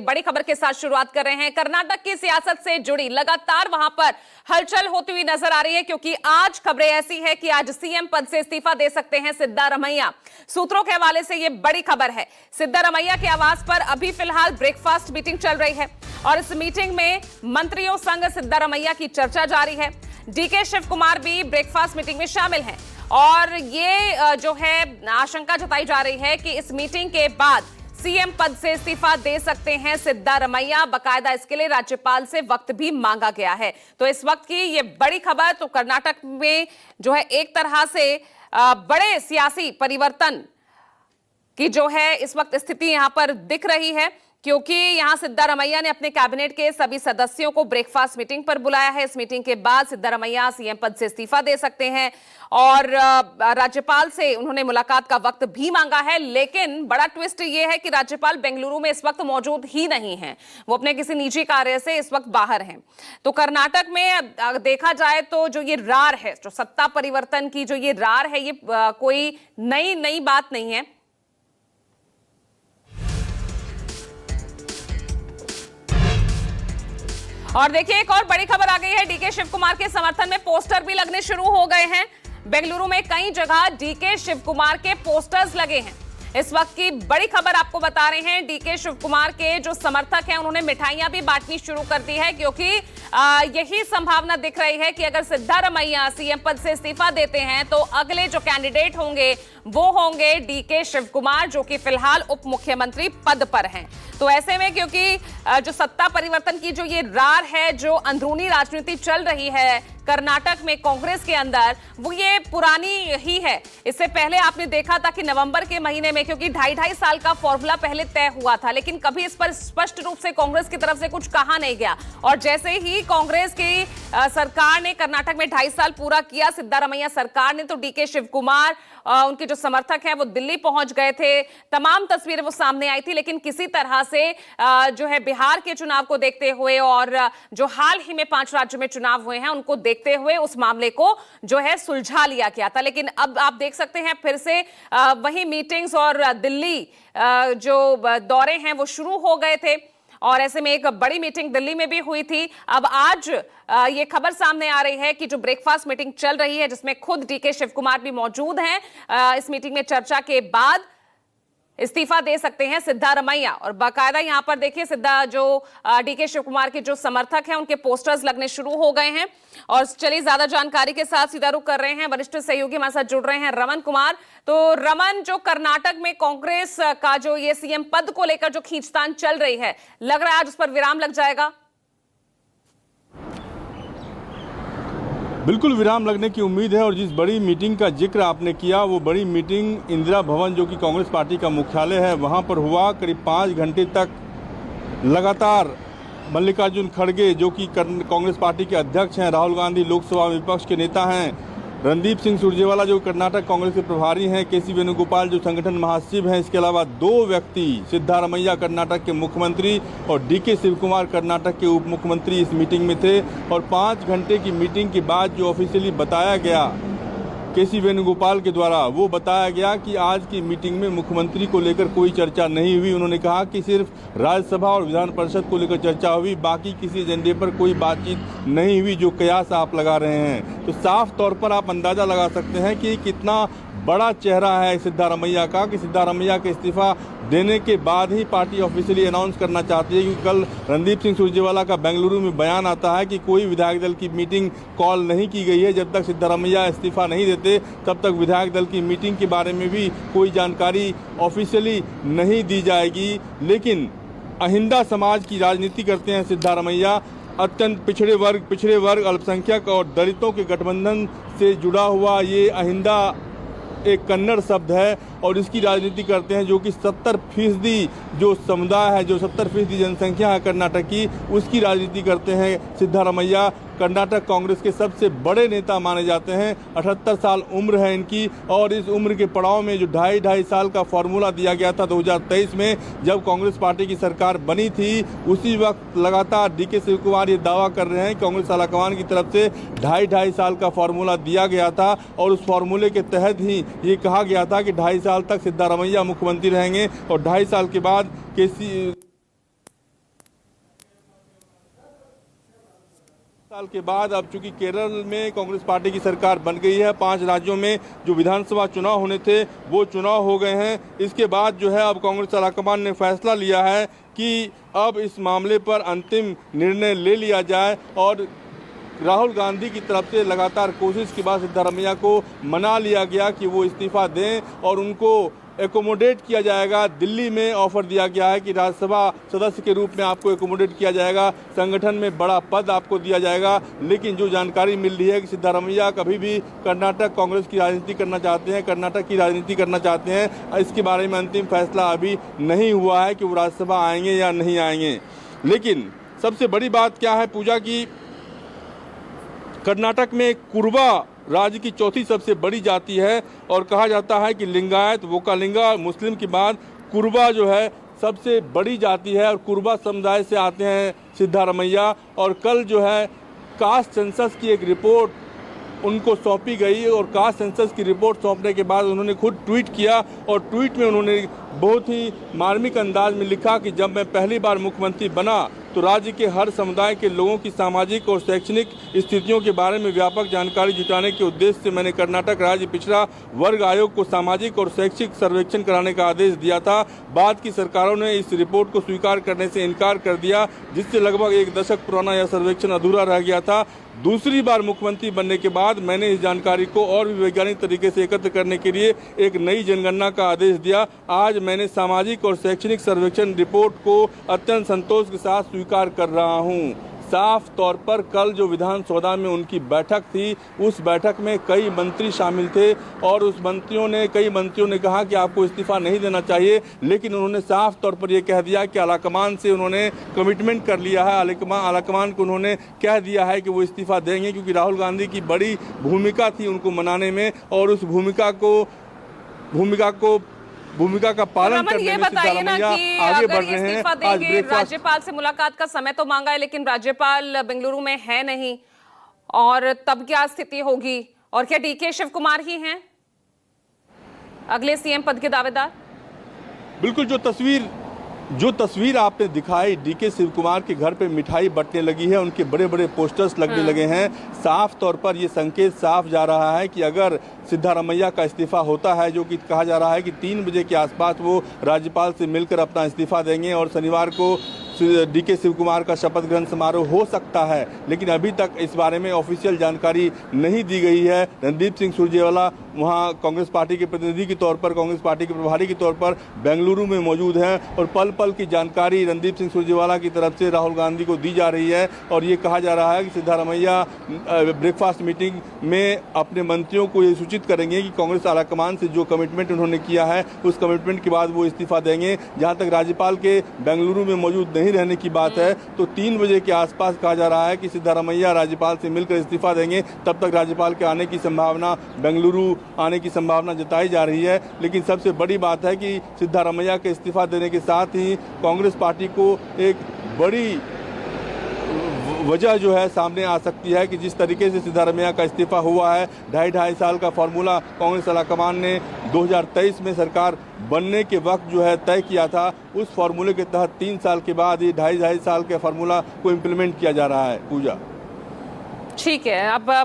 बड़ी खबर के साथ शुरुआत कर रहे हैं। कर्नाटक की सियासत से जुड़ी लगातार वहां पर हलचल होती हुई नजर आ रही है, क्योंकि आज खबरें ऐसी है कि आज सीएम पद से इस्तीफा दे सकते हैं सिद्धारमैया। सूत्रों के हवाले से यह बड़ी खबर है। सिद्धारमैया के आवास पर अभी फिलहाल ब्रेकफास्ट मीटिंग चल रही है और इस मीटिंग में मंत्रियों संग सिद्धारमैया की चर्चा जारी है। डीके शिव कुमार भी ब्रेकफास्ट मीटिंग में शामिल हैं और ये जो है आशंका जताई जा रही है कि इस मीटिंग के बाद सीएम पद से इस्तीफा दे सकते हैं सिद्धारमैया। बकायदा इसके लिए राज्यपाल से वक्त भी मांगा गया है। तो इस वक्त की ये बड़ी खबर, तो कर्नाटक में जो है एक तरह से बड़े सियासी परिवर्तन की जो है इस वक्त स्थिति यहां पर दिख रही है, क्योंकि यहां सिद्धारमैया ने अपने कैबिनेट के सभी सदस्यों को ब्रेकफास्ट मीटिंग पर बुलाया है। इस मीटिंग के बाद सिद्धारमैया सीएम पद से इस्तीफा दे सकते हैं और राज्यपाल से उन्होंने मुलाकात का वक्त भी मांगा है। लेकिन बड़ा ट्विस्ट ये है कि राज्यपाल बेंगलुरु में इस वक्त मौजूद ही नहीं है, वो अपने किसी निजी कार्य से इस वक्त बाहर हैं। तो कर्नाटक में देखा जाए तो जो ये रार है, जो सत्ता परिवर्तन की जो ये रार है, ये कोई नई बात नहीं है। और देखिए एक और बड़ी खबर आ गई है। डीके शिव कुमार के समर्थन में पोस्टर भी लगने शुरू हो गए हैं। बेंगलुरु में कई जगह डीके शिव कुमार के पोस्टर्स लगे हैं। इस वक्त की बड़ी खबर आपको बता रहे हैं, डीके शिव कुमार के जो समर्थक हैं उन्होंने मिठाइयां भी बांटनी शुरू कर दी है, क्योंकि यही संभावना दिख रही है कि अगर सिद्धारमैया सीएम पद से इस्तीफा देते हैं तो अगले जो कैंडिडेट होंगे वो होंगे डीके शिव कुमार, जो कि फिलहाल उप मुख्यमंत्री पद पर हैं। तो ऐसे में क्योंकि जो सत्ता परिवर्तन की जो ये रार है, जो अंदरूनी राजनीति चल रही है कर्नाटक में कांग्रेस के अंदर, वो ये पुरानी ही है। इससे पहले आपने देखा था कि नवंबर के महीने में, क्योंकि 2.5 साल का फॉर्मूला पहले तय हुआ था, लेकिन कभी इस पर स्पष्ट रूप से कांग्रेस की तरफ से कुछ कहा नहीं गया। और जैसे ही कांग्रेस की सरकार ने कर्नाटक में 2.5 साल पूरा किया, सिद्धारमैया सरकार ने, तो डीके शिव कुमार उनके जो समर्थक हैं वो दिल्ली पहुंच गए थे। तमाम तस्वीरें वो सामने आई थी, लेकिन किसी तरह से जो है बिहार के चुनाव को देखते हुए और जो हाल ही में 5 राज्यों में चुनाव हुए हैं उनको देखते हुए उस मामले को जो है सुलझा लिया गया था। लेकिन अब आप देख सकते हैं फिर से वही मीटिंग्स और दिल्ली जो दौरे हैं वो शुरू हो गए थे और ऐसे में एक बड़ी मीटिंग दिल्ली में भी हुई थी। अब आज ये खबर सामने आ रही है कि जो ब्रेकफास्ट मीटिंग चल रही है, जिसमें खुद डीके शिव कुमार भी मौजूद हैं, इस मीटिंग में चर्चा के बाद इस्तीफा दे सकते हैं सिद्धारमैया। और बाकायदा यहां पर देखिए डीके शिव कुमार के जो समर्थक हैं उनके पोस्टर्स लगने शुरू हो गए हैं। और चलिए ज्यादा जानकारी के साथ सीधा रुख कर रहे हैं, वरिष्ठ सहयोगी हमारे साथ जुड़ रहे हैं रमन कुमार। तो रमन, जो कर्नाटक में कांग्रेस का जो ये सीएम पद को लेकर जो खींचतान चल रही है, लग रहा है आज उस पर विराम लग जाएगा? बिल्कुल विराम लगने की उम्मीद है। और जिस बड़ी मीटिंग का जिक्र आपने किया, वो बड़ी मीटिंग इंदिरा भवन, जो कि कांग्रेस पार्टी का मुख्यालय है, वहां पर हुआ। करीब 5 घंटे तक लगातार मल्लिकार्जुन खड़गे, जो कि कांग्रेस पार्टी के अध्यक्ष हैं, राहुल गांधी लोकसभा में विपक्ष के नेता हैं, रणदीप सिंह सुरजेवाला जो कर्नाटक कांग्रेस के प्रभारी हैं, केसी वेणुगोपाल जो संगठन महासचिव हैं, इसके अलावा 2 व्यक्ति, सिद्धारमैया कर्नाटक के मुख्यमंत्री और डीके शिव कुमार कर्नाटक के उप मुख्यमंत्री इस मीटिंग में थे। और 5 घंटे की मीटिंग के बाद जो ऑफिशियली बताया गया केसी वेणुगोपाल के द्वारा, वो बताया गया कि आज की मीटिंग में मुख्यमंत्री को लेकर कोई चर्चा नहीं हुई। उन्होंने कहा कि सिर्फ राज्यसभा और विधान परिषद को लेकर चर्चा हुई, बाकी किसी एजेंडे पर कोई बातचीत नहीं हुई, जो कयास आप लगा रहे हैं। तो साफ तौर पर आप अंदाजा लगा सकते हैं कि कितना बड़ा चेहरा है सिद्धारमैया का, कि सिद्धारमैया के इस्तीफा देने के बाद ही पार्टी ऑफिशियली अनाउंस करना चाहती है। क्योंकि कल रणदीप सिंह सुरजेवाला का बेंगलुरु में बयान आता है कि कोई विधायक दल की मीटिंग कॉल नहीं की गई है। जब तक सिद्धारमैया इस्तीफा नहीं देते तब तक विधायक दल की मीटिंग के बारे में भी कोई जानकारी ऑफिशियली नहीं दी जाएगी। लेकिन अहिंदा समाज की राजनीति करते हैं सिद्धारमैया। अत्यंत पिछड़े वर्ग, अल्पसंख्यक और दलितों के गठबंधन से जुड़ा हुआ ये अहिंदा एक कन्नड़ शब्द है और इसकी राजनीति करते हैं, जो कि 70% जो समुदाय है, जो 70% जनसंख्या है कर्नाटक की, उसकी राजनीति करते हैं सिद्धारमैया। कर्नाटक कांग्रेस के सबसे बड़े नेता माने जाते हैं। 78 साल उम्र है इनकी और इस उम्र के पड़ाव में जो 2.5 साल का फॉर्मूला दिया गया था 2023 में, जब कांग्रेस पार्टी की सरकार बनी थी, उसी वक्त लगातार डीके शिव कुमार ये दावा कर रहे हैं कांग्रेस आलाकमान की तरफ से 2.5 साल का फॉर्मूला दिया गया था और उस फॉर्मूले के तहत ही ये कहा गया था कि 2.5 साल तक सिद्धारमैया मुख्यमंत्री रहेंगे और 2.5 साल के बाद साल के बाद अब चूंकि केरल में कांग्रेस पार्टी की सरकार बन गई है, 5 राज्यों में जो विधानसभा चुनाव होने थे वो चुनाव हो गए हैं। इसके बाद जो है अब कांग्रेस आलाकमान ने फैसला लिया है कि अब इस मामले पर अंतिम निर्णय ले लिया जाए और राहुल गांधी की तरफ से लगातार कोशिश के बाद सिद्धारमैया को मना लिया गया कि वो इस्तीफा दें और उनको एकोमोडेट किया जाएगा। दिल्ली में ऑफर दिया गया है कि राज्यसभा सदस्य के रूप में आपको एकोमोडेट किया जाएगा, संगठन में बड़ा पद आपको दिया जाएगा। लेकिन जो जानकारी मिल रही है कि सिद्धारमैया कभी भी कर्नाटक कांग्रेस की राजनीति करना चाहते हैं, कर्नाटक की राजनीति करना चाहते हैं। इसके बारे में अंतिम फैसला अभी नहीं हुआ है कि वो राज्यसभा आएंगे या नहीं आएंगे। लेकिन सबसे बड़ी बात क्या है पूजा की, कर्नाटक में कुर्बा राज्य की चौथी सबसे बड़ी जाति है और कहा जाता है कि लिंगायत वोकालिंगा मुस्लिम के बाद कुर्बा जो है सबसे बड़ी जाति है और कुर्बा समुदाय से आते हैं सिद्धारमैया। और कल जो है कास्ट सेंसस की एक रिपोर्ट उनको सौंपी गई और कास्ट सेंसस की रिपोर्ट सौंपने के बाद उन्होंने खुद ट्वीट किया और ट्वीट में उन्होंने बहुत ही मार्मिक अंदाज में लिखा कि जब मैं पहली बार मुख्यमंत्री बना तो राज्य के हर समुदाय के लोगों की सामाजिक और शैक्षणिक स्थितियों के बारे में व्यापक जानकारी जुटाने के उद्देश्य से मैंने कर्नाटक राज्य पिछड़ा वर्ग आयोग को सामाजिक और शैक्षिक सर्वेक्षण कराने का आदेश दिया था। बाद की सरकारों ने इस रिपोर्ट को स्वीकार करने से इनकार कर दिया, जिससे लगभग 1 दशक पुराना यह सर्वेक्षण अधूरा रह गया था। दूसरी बार मुख्यमंत्री बनने के बाद मैंने इस जानकारी को और भी वैज्ञानिक तरीके से एकत्र करने के लिए एक नई जनगणना का आदेश दिया। आज मैंने सामाजिक और शैक्षणिक सर्वेक्षण रिपोर्ट को अत्यंत संतोष के साथ स्वीकार कर रहा हूं। साफ तौर पर कल जो विधानसभा में उनकी बैठक थी, उस बैठक में कई मंत्री शामिल थे और कई मंत्रियों ने कहा कि आपको इस्तीफा नहीं देना चाहिए, लेकिन उन्होंने साफ तौर पर यह कह दिया कि आलाकमान से उन्होंने कमिटमेंट कर लिया है। आलाकमान को उन्होंने कह दिया है कि वो इस्तीफा देंगे, क्योंकि राहुल गांधी की बड़ी भूमिका थी उनको मनाने में और उस भूमिका का पालन करने में सिद्धारमैया आगे बढ़ रहे हैं। आज राज्यपाल से मुलाकात का समय तो मांगा है, लेकिन राज्यपाल बेंगलुरु में है नहीं, और तब क्या स्थिति होगी? और क्या डीके शिव कुमार ही हैं अगले सीएम पद के दावेदार? बिल्कुल, जो तस्वीर आपने दिखाई, डीके शिव कुमार के घर पे मिठाई बंटने लगी है, उनके बड़े बड़े पोस्टर्स लगने लगे हैं। साफ तौर पर ये संकेत साफ जा रहा है कि अगर सिद्धारमैया का इस्तीफा होता है, जो कि कहा जा रहा है कि 3 बजे के आसपास वो राज्यपाल से मिलकर अपना इस्तीफा देंगे और शनिवार को डीके शिव कुमार का शपथ ग्रहण समारोह हो सकता है, लेकिन अभी तक इस बारे में ऑफिशियल जानकारी नहीं दी गई है। रणदीप सिंह सुरजेवाला वहां कांग्रेस पार्टी के प्रतिनिधि के तौर पर, कांग्रेस पार्टी के प्रभारी के तौर पर बेंगलुरु में मौजूद हैं और पल पल की जानकारी रणदीप सिंह सुरजेवाला की तरफ से राहुल गांधी को दी जा रही है। और ये कहा जा रहा है कि सिद्धारमैया ब्रेकफास्ट मीटिंग में अपने मंत्रियों को ये सूचित करेंगे कि कांग्रेस आलाकमान से जो कमिटमेंट उन्होंने किया है, उस कमिटमेंट के बाद वो इस्तीफा देंगे। जहाँ तक राज्यपाल के बेंगलुरु में मौजूद नहीं रहने की बात है, तो 3 बजे के आसपास कहा जा रहा है कि सिद्धारमैया राज्यपाल से मिलकर इस्तीफा देंगे। तब तक राज्यपाल के आने की संभावना, बेंगलुरु आने की संभावना जताई जा रही है। लेकिन सबसे बड़ी बात है कि सिद्धारमैया के इस्तीफा देने के साथ ही कांग्रेस पार्टी को एक बड़ी वजह जो है सामने आ सकती है कि जिस तरीके से सिद्धारमैया का इस्तीफा हुआ है, 2.5 साल का फॉर्मूला कांग्रेस आलाकमान ने 2023 में सरकार बनने के वक्त जो है तय किया था, उस फॉर्मूले के तहत 3 साल के बाद ये 2.5 साल के फॉर्मूला को इम्प्लीमेंट किया जा रहा है। पूजा, ठीक है, अब मैं